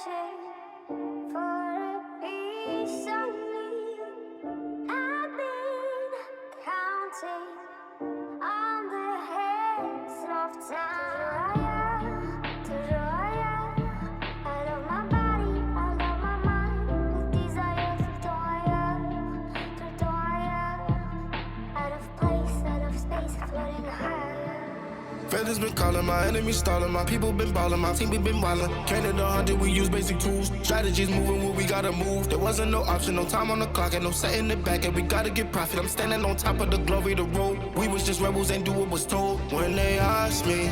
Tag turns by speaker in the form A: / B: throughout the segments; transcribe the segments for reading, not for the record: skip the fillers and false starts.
A: searching for a piece of me. I've been counting on the heads of time. I love my body, I love my mind. With desire to out of place, out of space, floating higher.
B: Feathers been calling, my enemies stalling, my people been balling, my team we been wildin'. Canada 100, we use basic tools. Strategies moving where we gotta move. There wasn't no option, no time on the clock, and no setting it back, and we gotta get profit. I'm standing on top of the glory, the road. We was just rebels and do what was told. When they asked me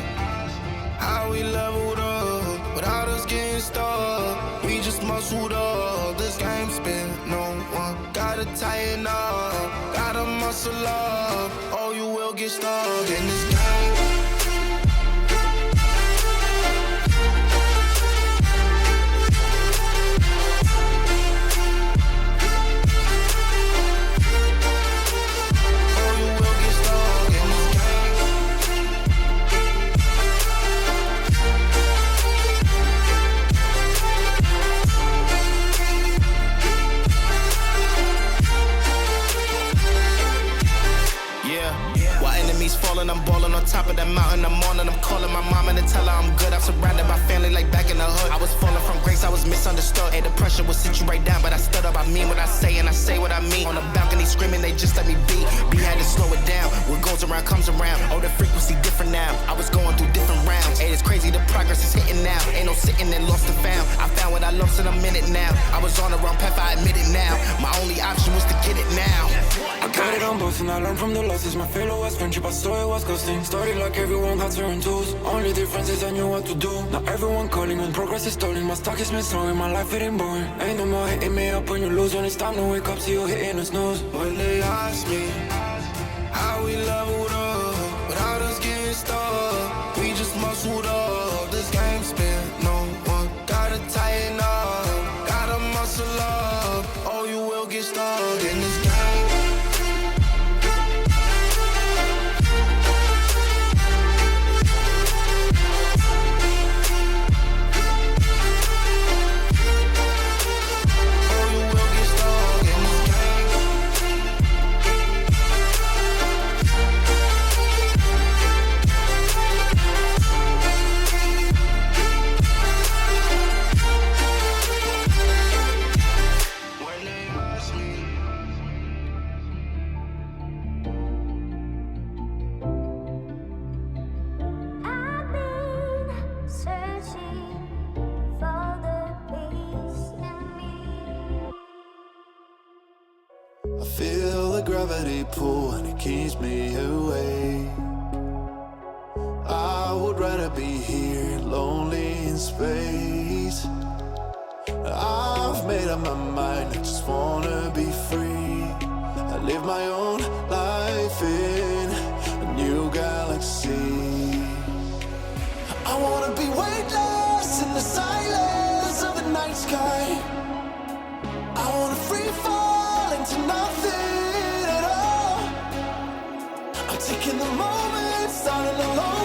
B: how we leveled up, without us getting stuck, we just muscled up. This game spin, no one gotta tighten up, gotta muscle up, or you will get stuck in this game. I'm balling on top of that mountain, I'm on and I'm calling my mom and tell her I'm good. I'm surrounded by family like back in the hood. I was falling from grace, I was misunderstood. Hey, the pressure will sit you right down, but I stood up. I mean what I say and I say what I mean. On the balcony screaming, they just let me be. We had to slow it down. What goes around comes around. Oh, the frequency different now. I was going through different rounds. Hey, it's crazy, the progress is hitting now. Ain't no sitting and lost and found. I found what I lost in a minute now. I was on the wrong path, I admit it now. My only option was to get it now.
C: I got it on both and I learned from the losses. My failure was friendship, I saw it was costing. Started like everyone had certain tools. Only difference is I knew what to do. Now everyone calling when progress is stalling. My stock is missing, my life getting boring. Ain't no more hitting me up when you lose. When it's time to wake up, see you hitting the snooze.
B: When they ask me how we leveled up, without us getting stuck, we just muscled up. This game spin, no one gotta tighten up, gotta muscle up, or you will get stuck in this game.
D: I feel the gravity pull and it keeps me away. I would rather be here, lonely in space. I've made up my mind, I just wanna be free. I live my own life in a new galaxy. I wanna be weightless in the silence of the night sky. I wanna free fall into nothing at all. I'm taking the moment, starting alone.